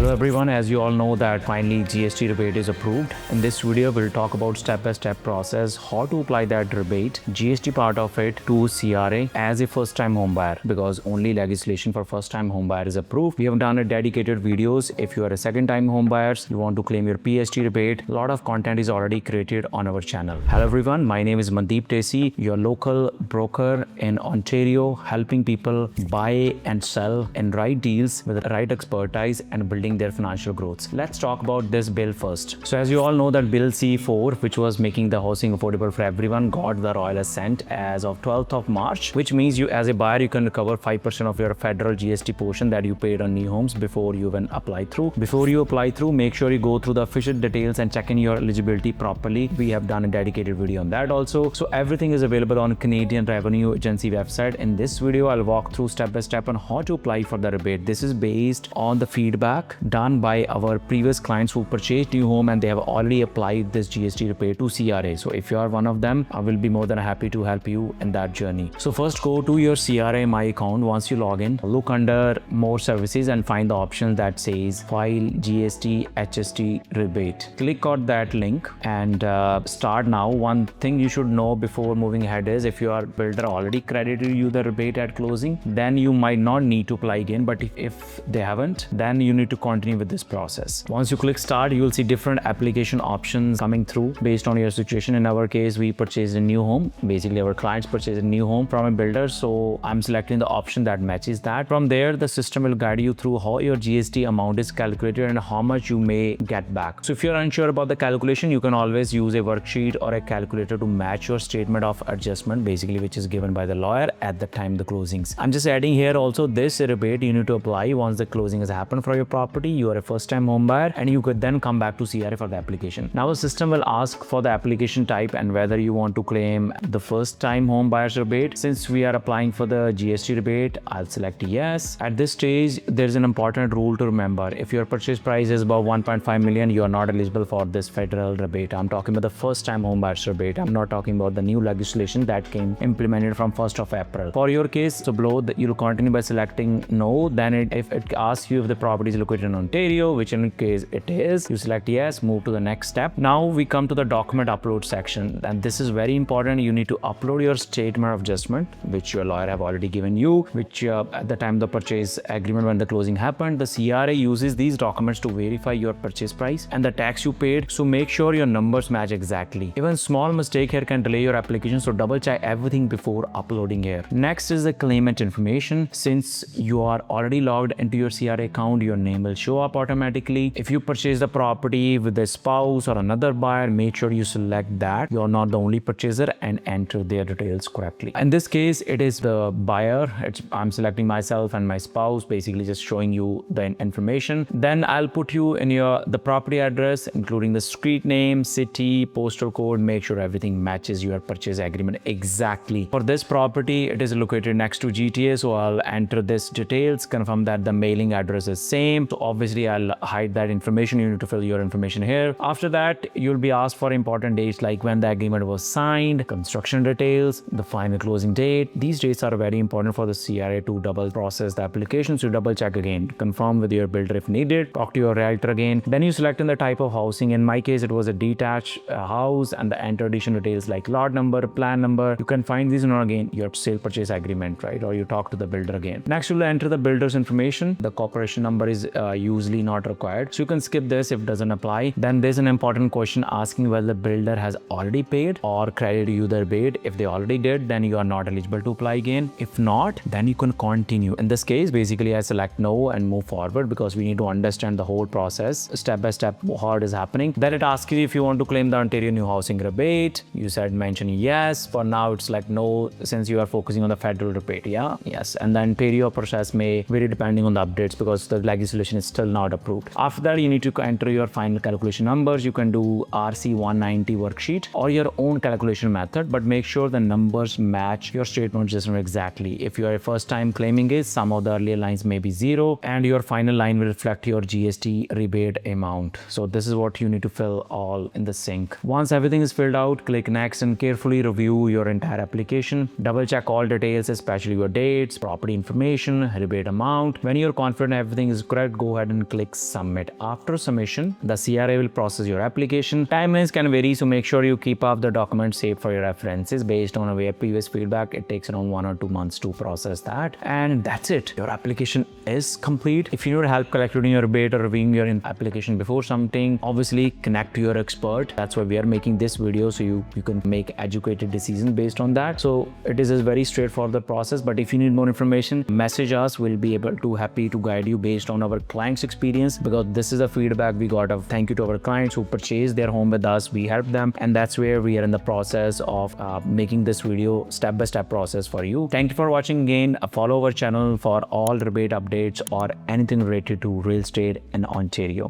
Hello everyone, as you all know that finally GST rebate is approved. In this video, we'll talk about step-by-step process, how to apply that rebate, GST part of it to CRA as a first-time homebuyer because only legislation for first-time homebuyer is approved. We have done a dedicated videos. If you are a second-time homebuyers, you want to claim your PST rebate, a lot of content is already created on our channel. Hello everyone, my name is Mandeep Tesi, your local broker in Ontario, helping people buy and sell and write deals with the right expertise and building their financial growth. Let's talk about this bill first. So as you all know that Bill C4, which was making the housing affordable for everyone, got the royal assent as of 12th of March, which means you as a buyer, you can recover 5% of your federal GST portion that you paid on new homes before you even apply through. Before you apply through, make sure you go through the official details and check in your eligibility properly. We have done a dedicated video on that also. So everything is available on Canadian Revenue Agency website. In this video, I'll walk through step by step on how to apply for the rebate. This is based on the feedback done by our previous clients who purchased new home and they have already applied this GST rebate to CRA. So if you are one of them, I will be more than happy to help you in that journey. So first go to your CRA My Account. Once you log in, look under more services and find the option that says file GST HST rebate. Click on that link and start now. One thing you should know before moving ahead is if your builder already credited you the rebate at closing, then you might not need to apply again. But if they haven't, then you need to continue with this process. Once you click start, you will see different application options coming through based on your situation. In our case, we purchased a new home. Basically, our clients purchased a new home from a builder. So I'm selecting the option that matches that. From there, the system will guide you through how your GST amount is calculated and how much you may get back. So if you're unsure about the calculation, you can always use a worksheet or a calculator to match your statement of adjustment, basically, which is given by the lawyer at the time the closings. I'm just adding here also this rebate you need to apply once the closing has happened for your property. You are a first-time home buyer and you could then come back to CRA for the application. Now the system will ask for the application type and whether you want to claim the first-time home buyer's rebate. Since we are applying for the GST rebate, I'll select yes. At this stage, there's an important rule to remember. If your purchase price is above 1.5 million, you are not eligible for this federal rebate. I'm talking about the first-time home buyer's rebate. I'm not talking about the new legislation that came implemented from 1st of April. For your case, so below, you'll continue by selecting no. Then if it asks you if the property is located in Ontario, which in case it is, you select yes, move to the next step. Now we come to the document upload section, and this is very important. You need to upload your statement of adjustment, which your lawyer have already given you, which at the time the purchase agreement when the closing happened, the CRA uses these documents to verify your purchase price and the tax you paid. So make sure your numbers match exactly. Even small mistake here can delay your application, so double check everything before uploading here. Next is the claimant information. Since you are already logged into your CRA account, your name will show up automatically. If you purchase the property with a spouse or another buyer, make sure you select that you're not the only purchaser and enter their details correctly. In this case, it is the buyer. I'm selecting myself and my spouse, basically just showing you the information. Then I'll put you in the property address, including the street name, city, postal code. Make sure everything matches your purchase agreement exactly. For this property, it is located next to GTA, so I'll enter this details, confirm that the mailing address is same. So obviously I'll hide that information. You need to fill your information here. After that, you'll be asked for important dates like when the agreement was signed, construction details, the final closing date. These dates are very important for the CRA to double process the application. So double check again, confirm with your builder if needed, talk to your realtor again. Then you select in the type of housing. In my case, it was a detached house, and the enter additional details like lot number, plan number. You can find these again your sale purchase agreement, right? Or you talk to the builder again. Next, you'll enter the builder's information. The corporation number is usually not required, so you can skip this if it doesn't apply. Then there's an important question asking whether the builder has already paid or credited you the rebate. If they already did, then you are not eligible to apply again. If not, then you can continue. In this case, basically I select no and move forward because we need to understand the whole process step by step how it is happening. Then it asks you if you want to claim the Ontario new housing rebate. You said mention yes. For now it's like no, since you are focusing on the federal rebate. Yeah, yes. And then period process may vary depending on the updates because the legislation is still not approved. After that, you need to enter your final calculation numbers. You can do RC 190 worksheet or your own calculation method, but make sure the numbers match your statement adjustment exactly. If you are a first time claiming it, some of the earlier lines may be zero and your final line will reflect your GST rebate amount. So this is what you need to fill all in the sync. Once everything is filled out, click next and carefully review your entire application. Double check all details, especially your dates, property information, rebate amount. When you're confident everything is correct, go go ahead and click submit. After submission, the CRA will process your application. Timelines can vary, so make sure you keep up the documents saved for your references. Based on our previous feedback, it takes around 1 or 2 months to process that, and that's it. Your application is complete. If you need help calculating your rebate or reviewing your application before submitting, obviously connect to your expert. That's why we are making this video, so you can make educated decisions based on that. So it is a very straightforward process, but if you need more information, message us. We'll be happy to guide you based on our client's experience, because this is a feedback we got of thank you to our clients who purchased their home with us. We helped them, and that's where we are in the process of making this video step-by-step process for you. Thank you for watching again. Follow our channel for all rebate updates or anything related to real estate in Ontario.